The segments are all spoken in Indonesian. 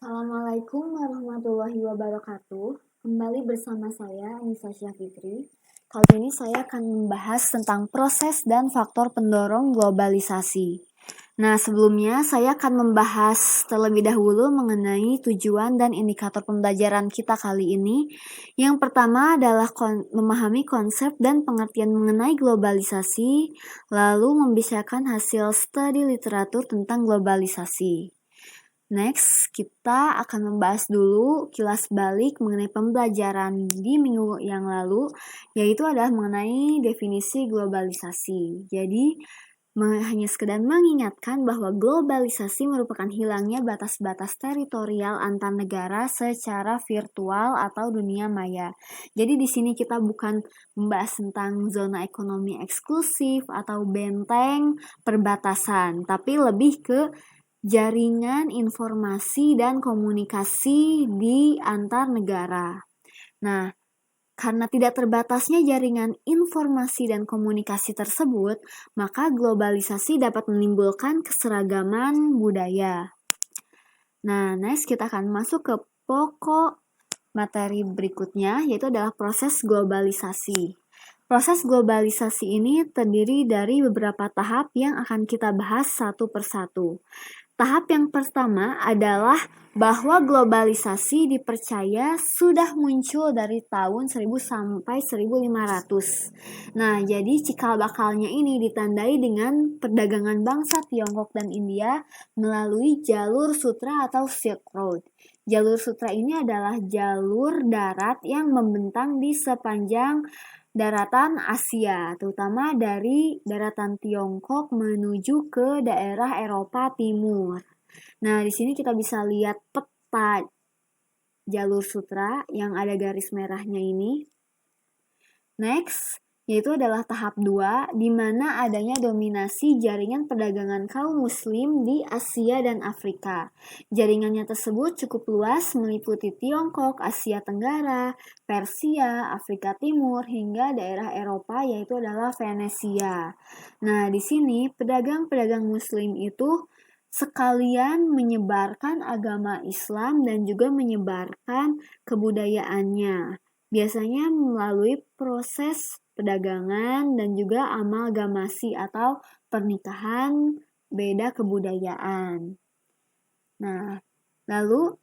Assalamualaikum warahmatullahi wabarakatuh. Kembali bersama saya, Anissa Syafitri. Kali ini saya akan membahas tentang proses dan faktor pendorong globalisasi. Nah, sebelumnya saya akan membahas terlebih dahulu mengenai tujuan dan indikator pembelajaran kita kali ini. Yang pertama adalah memahami konsep dan pengertian mengenai globalisasi, lalu membicarakan hasil studi literatur tentang globalisasi. Next, kita akan membahas dulu kilas balik mengenai pembelajaran di minggu yang lalu, yaitu adalah mengenai definisi globalisasi. Jadi, hanya sekedar mengingatkan bahwa globalisasi merupakan hilangnya batas-batas teritorial antar negara secara virtual atau dunia maya. Jadi di sini kita bukan membahas tentang zona ekonomi eksklusif atau benteng perbatasan, tapi lebih ke jaringan informasi dan komunikasi di antar negara. Nah, karena tidak terbatasnya jaringan informasi dan komunikasi tersebut, maka globalisasi dapat menimbulkan keseragaman budaya. Nah, next kita akan masuk ke pokok materi berikutnya, yaitu adalah proses globalisasi. Proses globalisasi ini terdiri dari beberapa tahap yang akan kita bahas satu persatu. Tahap yang pertama adalah bahwa globalisasi dipercaya sudah muncul dari tahun 1000 sampai 1500. Nah, jadi cikal bakalnya ini ditandai dengan perdagangan bangsa Tiongkok dan India melalui jalur sutra atau Silk Road. Jalur sutra ini adalah jalur darat yang membentang di sepanjang daratan Asia, terutama dari daratan Tiongkok menuju ke daerah Eropa Timur. Nah, di sini kita bisa lihat peta jalur sutra yang ada garis merahnya ini. Next, yaitu adalah tahap 2, di mana adanya dominasi jaringan perdagangan kaum muslim di Asia dan Afrika. Jaringannya tersebut cukup luas, meliputi Tiongkok, Asia Tenggara, Persia, Afrika Timur, hingga daerah Eropa, yaitu adalah Venesia. Nah, di sini pedagang-pedagang muslim itu sekalian menyebarkan agama Islam dan juga menyebarkan kebudayaannya. Biasanya melalui proses perdagangan dan juga amalgamasi atau pernikahan beda kebudayaan. Nah, lalu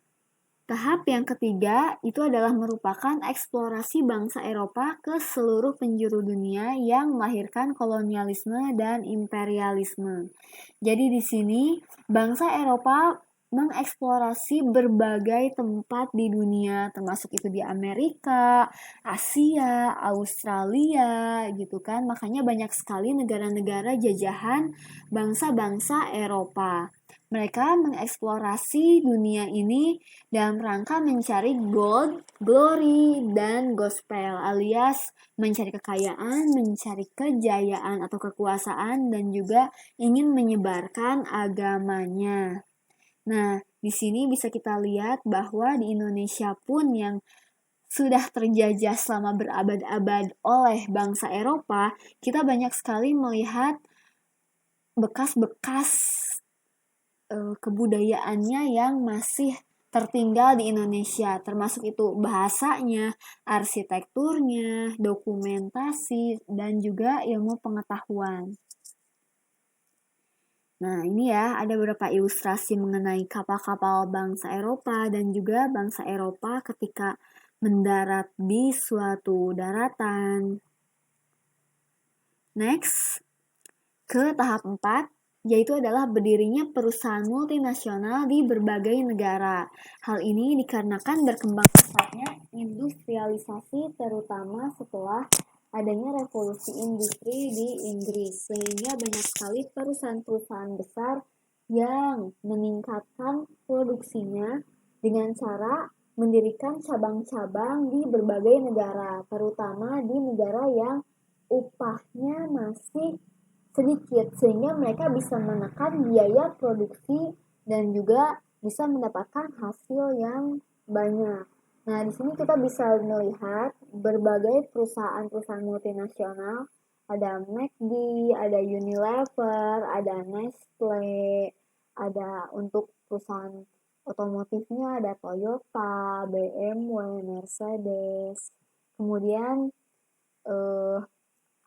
tahap yang ketiga itu adalah merupakan eksplorasi bangsa Eropa ke seluruh penjuru dunia yang melahirkan kolonialisme dan imperialisme. Jadi di sini bangsa Eropa mengeksplorasi berbagai tempat di dunia, termasuk itu di Amerika, Asia, Australia, gitu kan. Makanya banyak sekali negara-negara jajahan bangsa-bangsa Eropa. Mereka mengeksplorasi dunia ini dalam rangka mencari gold, glory, dan gospel alias mencari kekayaan, mencari kejayaan atau kekuasaan, dan juga ingin menyebarkan agamanya. Nah, di sini bisa kita lihat bahwa di Indonesia pun yang sudah terjajah selama berabad-abad oleh bangsa Eropa, kita banyak sekali melihat bekas-bekas kebudayaannya yang masih tertinggal di Indonesia, termasuk itu bahasanya, arsitekturnya, dokumentasi, dan juga ilmu pengetahuan. Nah, ini ya ada beberapa ilustrasi mengenai kapal-kapal bangsa Eropa dan juga bangsa Eropa ketika mendarat di suatu daratan. Next, ke tahap 4, yaitu adalah berdirinya perusahaan multinasional di berbagai negara. Hal ini dikarenakan berkembang pesatnya industrialisasi terutama setelah adanya revolusi industri di Inggris, sehingga banyak sekali perusahaan-perusahaan besar yang meningkatkan produksinya dengan cara mendirikan cabang-cabang di berbagai negara, terutama di negara yang upahnya masih sedikit, sehingga mereka bisa menekan biaya produksi dan juga bisa mendapatkan hasil yang banyak. Nah, di sini kita bisa melihat berbagai perusahaan-perusahaan multinasional, ada McD, ada Unilever, ada Nestle, ada untuk perusahaan otomotifnya ada Toyota, BMW, Mercedes. Kemudian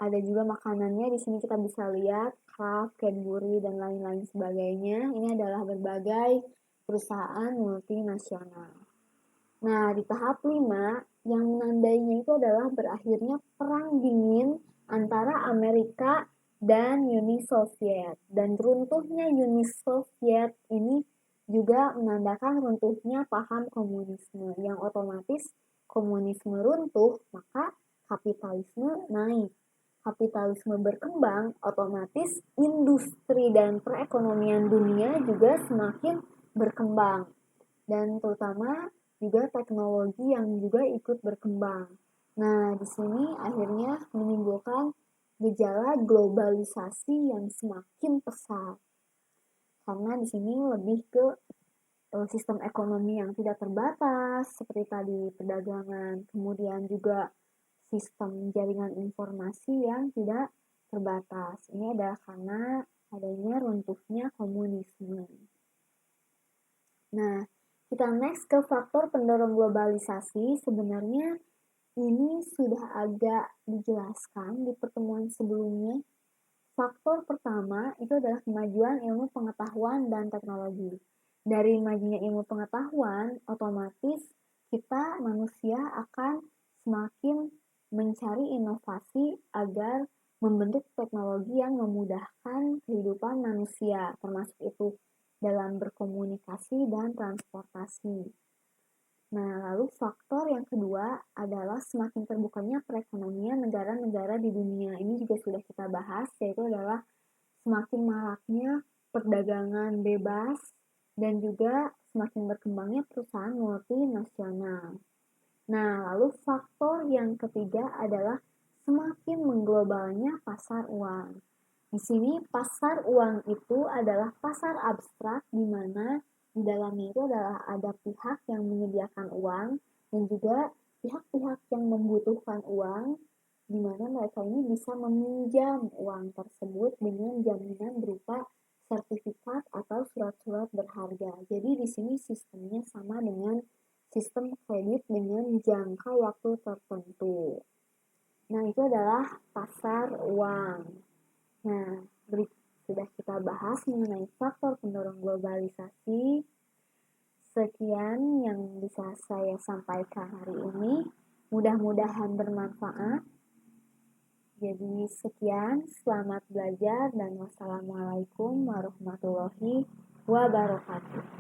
ada juga makanannya, di sini kita bisa lihat Kraft, Cadbury, dan lain-lain sebagainya. Ini adalah berbagai perusahaan multinasional. Nah, di tahap 5, yang menandainya itu adalah berakhirnya Perang Dingin antara Amerika dan Uni Soviet. Dan runtuhnya Uni Soviet ini juga menandakan runtuhnya paham komunisme, yang otomatis komunisme runtuh, maka kapitalisme naik. Kapitalisme berkembang, otomatis industri dan perekonomian dunia juga semakin berkembang. Dan terutama juga teknologi yang juga ikut berkembang. Nah, di sini akhirnya menimbulkan gejala globalisasi yang semakin pesat. Karena di sini lebih ke sistem ekonomi yang tidak terbatas, seperti tadi perdagangan, kemudian juga sistem jaringan informasi yang tidak terbatas. Ini adalah karena adanya runtuhnya komunisme. Nah, kita next ke faktor pendorong globalisasi. Sebenarnya ini sudah agak dijelaskan di pertemuan sebelumnya. Faktor pertama itu adalah kemajuan ilmu pengetahuan dan teknologi. Dari majunya ilmu pengetahuan, otomatis kita manusia akan semakin mencari inovasi agar membentuk teknologi yang memudahkan kehidupan manusia, termasuk itu dalam berkomunikasi dan transportasi. Nah, lalu faktor yang kedua adalah semakin terbukanya perekonomian negara-negara di dunia. Ini juga sudah kita bahas, yaitu adalah semakin maraknya perdagangan bebas dan juga semakin berkembangnya perusahaan multinasional. Nah, lalu faktor yang ketiga adalah semakin mengglobalnya pasar uang. Di sini pasar uang itu adalah pasar abstrak di mana di dalamnya itu adalah ada pihak yang menyediakan uang dan juga pihak-pihak yang membutuhkan uang, di mana mereka ini bisa meminjam uang tersebut dengan jaminan berupa sertifikat atau surat-surat berharga. Jadi di sini sistemnya sama dengan sistem kredit dengan jangka waktu tertentu. Nah, itu adalah pasar uang. Nah, sudah kita bahas mengenai faktor pendorong globalisasi. Sekian yang bisa saya sampaikan hari ini. Mudah-mudahan bermanfaat. Jadi sekian, selamat belajar dan wassalamualaikum warahmatullahi wabarakatuh.